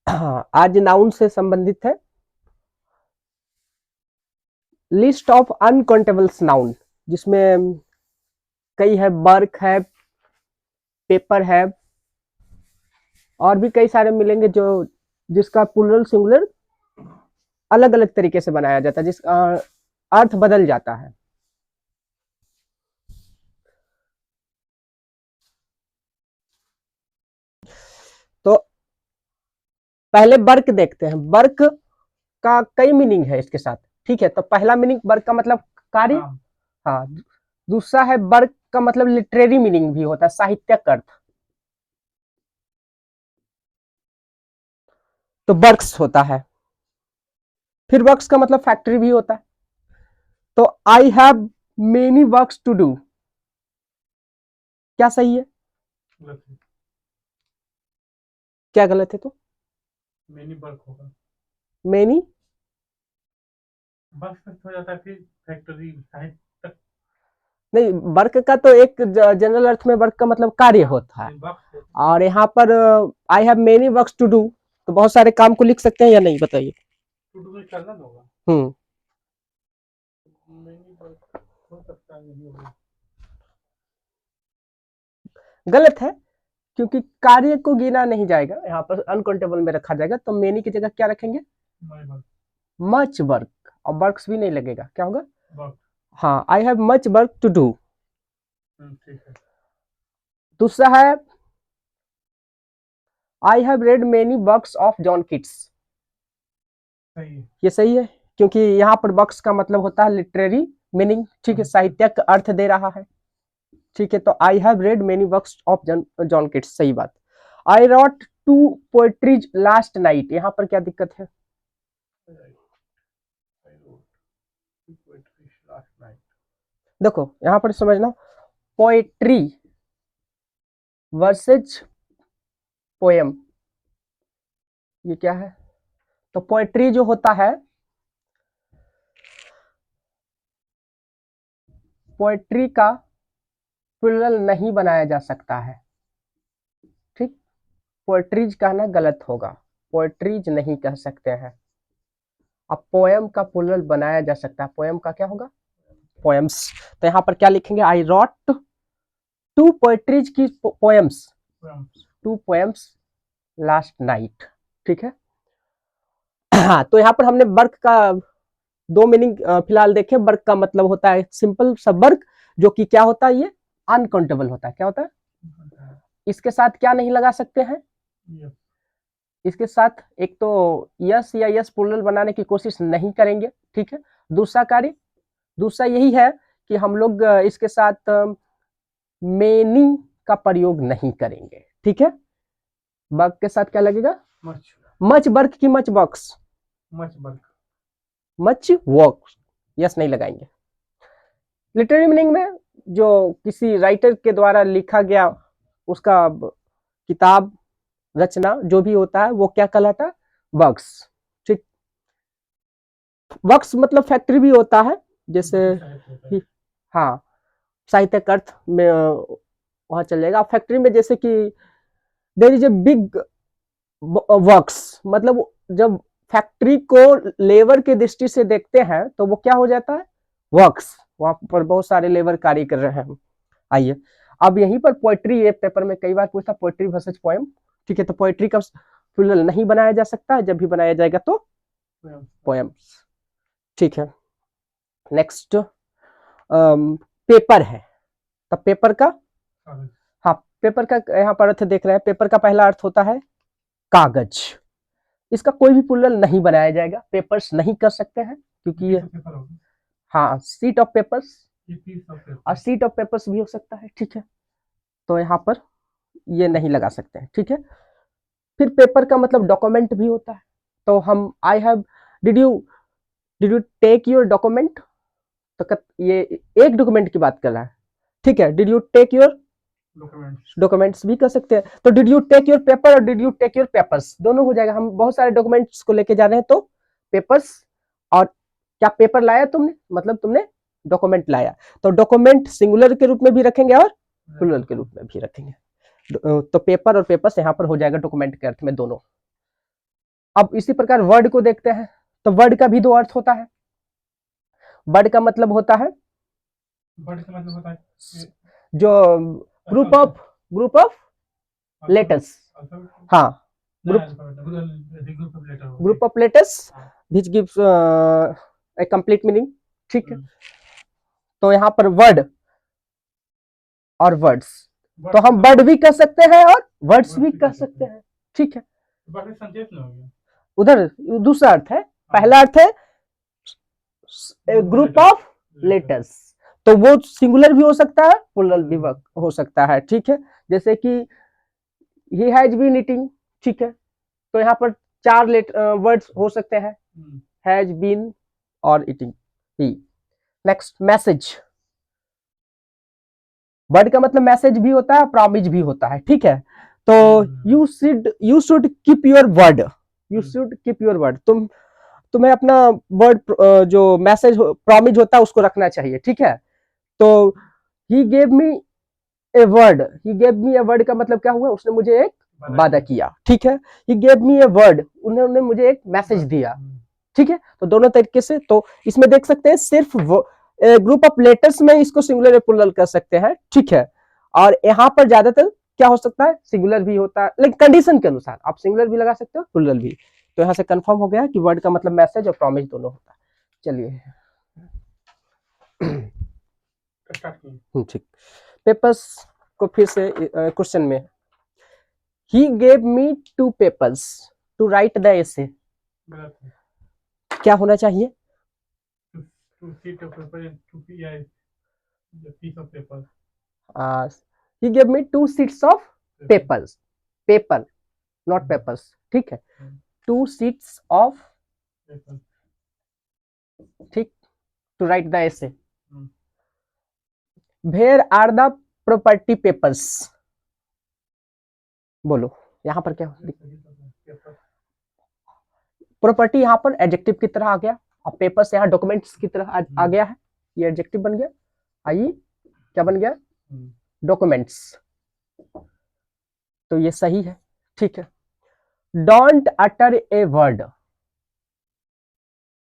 हाँ, आज नाउन से संबंधित है। लिस्ट ऑफ अनकाउंटेबल्स नाउन, जिसमें कई है, वर्क है, पेपर है, और भी कई सारे मिलेंगे जो जिसका प्लूरल सिंगुलर अलग अलग तरीके से बनाया जाता है, जिसका अर्थ बदल जाता है। तो पहले वर्क देखते हैं। वर्क का कई मीनिंग है इसके साथ। ठीक है, तो पहला मीनिंग वर्क का मतलब कार्य। हाँ, दूसरा है वर्क का मतलब लिटरेरी मीनिंग भी होता है, साहित्यक अर्थ। तो वर्क्स होता है। फिर वर्क्स का मतलब फैक्ट्री भी होता है। तो I have many works to do, क्या सही है, क्या गलत है? तो मेनी वर्क होगा, मेनी वर्क हो जाता है, फिर फैक्ट्री है। नहीं, वर्क का तो एक जनरल अर्थ में वर्क का मतलब कार्य होता है। और यहाँ पर I have many works to do, तो बहुत सारे काम को लिख सकते हैं या नहीं, बताइए। टू डू में करना होगा, हम्म मेनी वर्क हो सकता है, नहीं होगा। गलत है, क्योंकि कार्य को गिना नहीं जाएगा, यहाँ पर अनकाउंटेबल में रखा जाएगा। तो मेनी की जगह क्या रखेंगे? माय वर्क, मच वर्क, और वर्क्स भी नहीं लगेगा, क्या होगा? वर्क। हाँ, I have much work to do. ठीक है। दूसरा है I have read many works of John Keats. सही है। ये सही है, क्योंकि यहाँ पर वर्क्स का मतलब होता है लिटरेरी मीनिंग। ठीक है, साहित्यक अर्थ दे रहा है। ठीक है, तो I have read many works of John Keats, सही बात। I wrote two poetries last night, यहाँ पर क्या दिक्कत है? देखो, यहाँ पर समझना, पोएट्री वर्सेज पोएम, ये क्या है? तो पोएट्री जो होता है, पोएट्री का प्लूरल नहीं बनाया जा सकता है। ठीक, पोएट्रीज कहना गलत होगा, पोएट्रीज नहीं कह सकते हैं। अब पोएम का प्लूरल बनाया जा सकता है, पोएम का क्या होगा? पोएम्स। तो यहाँ पर क्या लिखेंगे? आई रॉट टू पोएट्रीज की poems, two poems last night. ठीक है। हाँ, तो यहाँ पर हमने वर्क का दो मीनिंग फिलहाल देखे। वर्क का मतलब होता है सिंपल सा वर्क, जो कि क्या होता है? ये अनकाउंटेबल होता है। क्या होता है? इसके साथ क्या नहीं लगा सकते हैं? इसके साथ एक तो यस या यस प्लूरल बनाने की कोशिश नहीं करेंगे। ठीक है। दूसरा कार्य, दूसरा यही है कि हम लोग इसके साथ मेनी का प्रयोग नहीं करेंगे। ठीक है। वर्क के साथ क्या लगेगा? मच, मच वर्क की much box, much work, much work, yes नहीं लगाएंगे। लिटरेरी मीनिंग में जो किसी राइटर के द्वारा लिखा गया, उसका किताब, रचना जो भी होता है, वो क्या कहलाता है? वर्क्स। ठीक, वर्क्स मतलब फैक्ट्री भी होता है, जैसे हाँ, साहित्यक अर्थ में वहां चलेगा। फैक्ट्री में जैसे कि there is a big works, मतलब जब फैक्ट्री को लेबर की दृष्टि से देखते हैं तो वो क्या हो जाता है? वर्क्स। वहां पर बहुत सारे लेबर कार्य कर रहे हैं। आइए, अब यहीं पर पोएट्री, ये पेपर में कई बार पूछता, पोएट्री वर्सेज पोएम। ठीक है, तो पोएट्री का प्लूरल नहीं बनाया जा सकता है, जब भी बनाया जाएगा तो पोएम्स। ठीक है। नेक्स्ट पेपर है। तो पेपर का, हाँ, पेपर का यहाँ पर अर्थ देख रहे हैं। पेपर का पहला अर्थ होता है कागज। इसका कोई भी प्लूरल नहीं बनाया जाएगा, पेपर्स नहीं कर सकते हैं, क्योंकि ये हाँ, सीट ऑफ पेपर्स, और सीट ऑफ पेपर्स भी हो सकता है। ठीक है, तो यहाँ पर ये नहीं लगा सकते हैं। ठीक है। फिर पेपर का मतलब डॉक्यूमेंट भी होता है। तो हम I have, did you did you take your document, तो ये एक डॉक्यूमेंट की बात कर रहा है। ठीक है, did you take your documents भी कर सकते हैं। तो did you take your paper और did you take your papers, दोनों हो जाएगा। हम बहुत सारे डॉक्यूमेंट्स को लेके जा रहे हैं, तो पेपर्स, और क्या पेपर लाया तुमने, मतलब तुमने डॉक्यूमेंट लाया। तो डॉक्यूमेंट सिंगुलर के रूप में भी रखेंगे और प्लूरल के रूप में भी रखेंगे। तो पेपर और पेपर्स यहाँ पर हो जाएगा डॉक्यूमेंट के अर्थ में दोनों। अब इसी प्रकार वर्ड को देखते हैं, तो वर्ड का भी दो अर्थ होता है। वर्ड का मतलब होता है वर्ड का मतलब होता है जो ग्रुप ऑफ लेटर्स, हाँ group of letters which gives A complete meaning, ठीक है। तो यहाँ पर वर्ड और वर्ड्स, तो हम वर्ड भी कह सकते हैं और वर्ड्स भी कह सकते हैं, ठीक है। उधर दूसरा अर्थ है, पहला अर्थ है ग्रुप ऑफ लेटर्स, तो वो सिंगुलर भी हो सकता है, प्लूरल भी हो सकता है, ठीक है। जैसे कि ही हैज बीन ईटिंग, ठीक है, तो यहाँ पर चार वर्ड्स हो सकते हैं, हैज बीन और ईटिंग ही। नेक्स्ट मैसेज, वर्ड का मतलब मैसेज भी होता है, प्रॉमिस भी होता है, ठीक है। तो you should keep your word, you should keep your word, तुम्हें अपना वर्ड जो मैसेज प्रॉमिस होता है उसको रखना चाहिए, ठीक है। तो ही gave me a word, he gave me a word का मतलब क्या हुआ, उसने मुझे एक वादा किया, ठीक है। ही गेव मी ए वर्ड, उन्होंने मुझे एक मैसेज दिया, ठीक है। तो दोनों तरीके से, तो इसमें देख सकते हैं सिर्फ ग्रुप ऑफ लेटर्स में इसको सिंगुलर या प्लूरल कर सकते हैं, ठीक है। और यहाँ पर ज्यादातर क्या हो सकता है, सिंगुलर भी होता है, लेकिन कंडीशन के अनुसार आप सिंगुलर भी लगा सकते हो, प्लूरल भी। तो यहाँ से कंफर्म हो गया कि वर्ड का मतलब मैसेज और प्रॉमिस दोनों होता है। चलिए ठीक, पेपर्स को फिर से क्वेश्चन में, he gave me 2 papers to write the essay, क्या होना चाहिए, he gave me 2 sheets of papers, paper not papers, ठीक है, 2 sheets of, ठीक, to write the essay, where are the property papers, बोलो यहाँ पर क्या, प्रॉपर्टी यहाँ पर एडजेक्टिव की तरह आ गया, और पेपर्स यहाँ डॉक्यूमेंट्स की तरह आ गया है, ये एडजेक्टिव बन गया, आइए क्या बन गया, डॉक्यूमेंट्स, तो ये सही है, ठीक है। डोंट अटर ए वर्ड,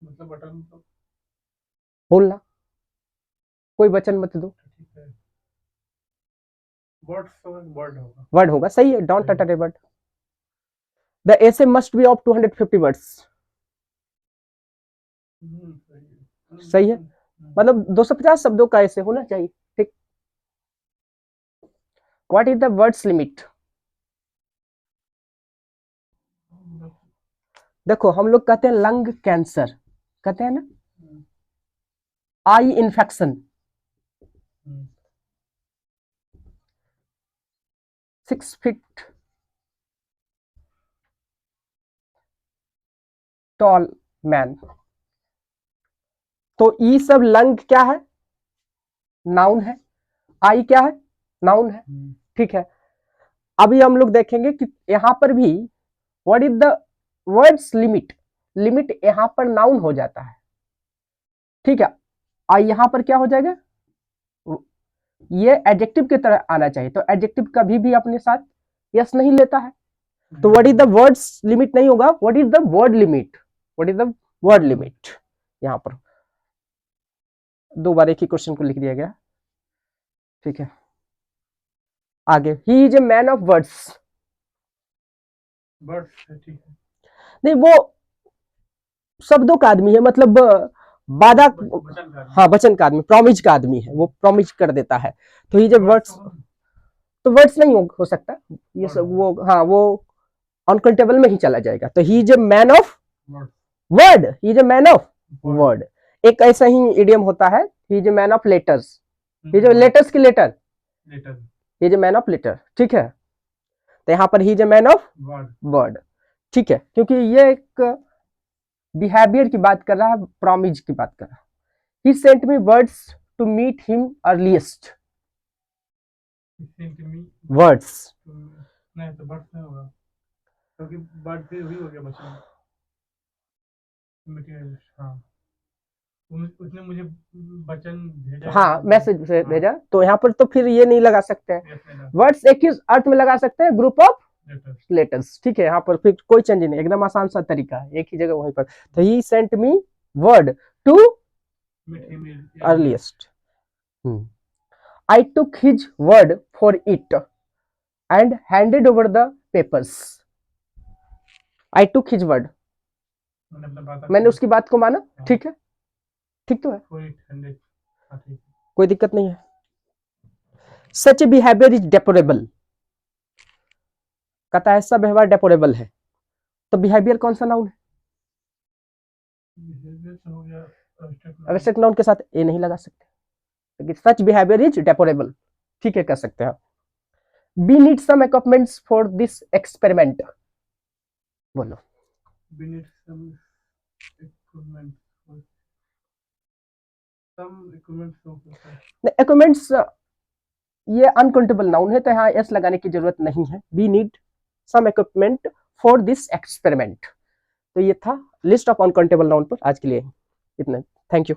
मतलब बोलना, कोई वचन मत दो, वर्ड होगा, सही है, don't utter a word. The essay must be of 250 words, सही है, मतलब 250 शब्दों का ऐसे होना चाहिए, ठीक। What is the words limit, देखो हम लोग कहते हैं लंग कैंसर, कहते हैं ना, eye infection, 6 feet tall man, तो ये सब लंग क्या है, नाउन है, आई क्या है, नाउन है, ठीक है। अभी हम लोग देखेंगे कि यहां पर भी what is the words limit, limit यहां पर नाउन हो जाता है, ठीक है। आई यहां पर क्या हो जाएगा, ये एडजेक्टिव की तरह आना चाहिए, तो एडजेक्टिव कभी भी अपने साथ यस नहीं लेता है, तो what is the words limit नहीं होगा, what is the word limit, what is the word limit, यहां पर दो बार एक ही क्वेश्चन को लिख दिया गया, ठीक है। आगे, ही is a man of words, ठीक है, नहीं वो शब्दों का आदमी है, मतलब वादा, हाँ वचन का आदमी, प्रॉमिस का आदमी है, वो प्रॉमिस कर देता है, तो ही जब वर्ड्स, तो वर्ड्स नहीं हो सकता ये सब, वो हाँ वो अनकाउंटेबल में ही चला जाएगा, तो he is a man of word, he is a man of word. एक ऐसा ही इडियम होता है, he is a man of letters, he is a letters की letter, he is a man of letter, ठीक है। तो यहाँ पर he is a man of word, ठीक है, क्योंकि ये एक बिहेवियर की बात कर रहा है, प्रॉमिस की बात कर रहा है। He sent me words to meet him earliest, words नहीं, तो बर्ड्स नहीं होगा, क्योंकि बर्ड फिर भी हो गया बच्चा, हाँ उसने मुझे वचन भेजा, हाँ मैसेज से भेजा, तो यहाँ पर तो फिर ये नहीं लगा सकते हैं, वर्ड्स एक ही अर्थ में लगा सकते हैं, ग्रुप ऑफ लेटर्स लेटर्स, ठीक है। यहाँ पर फिर कोई चेंज नहीं, एकदम आसान सा तरीका है, एक ही जगह वहीं पर। तो he sent me word to meet him earliest, I took his word for it and handed over the papers. I took his word, मैंने अपना बात मैंने उसकी बात को माना, ठीक है, ठीक तो है, फॉर इट 100 ठीक है। कोई दिक्कत नहीं है। सच बिहेवियर इज डेपोरेबल, कहता है ऐसा व्यवहार डेपोरेबल है, तो बिहेवियर कौन सा नाउन है? बिहेवियर से हो गया आवश्यक नाउन के साथ ए नहीं लगा सकते, लेकिन सच बिहेवियर इज डेपोरेबल, ठीक है, कह सकते हैं। We need some equipments for this experiment, बोलो। we need some equipment equipments ये अनकाउंटेबल नाउन है, तो यहाँ एस लगाने की जरूरत नहीं है। We need some equipment for this experiment. तो ये था लिस्ट ऑफ अनकाउंटेबल नाउन पर आज के लिए इतना। Thank you.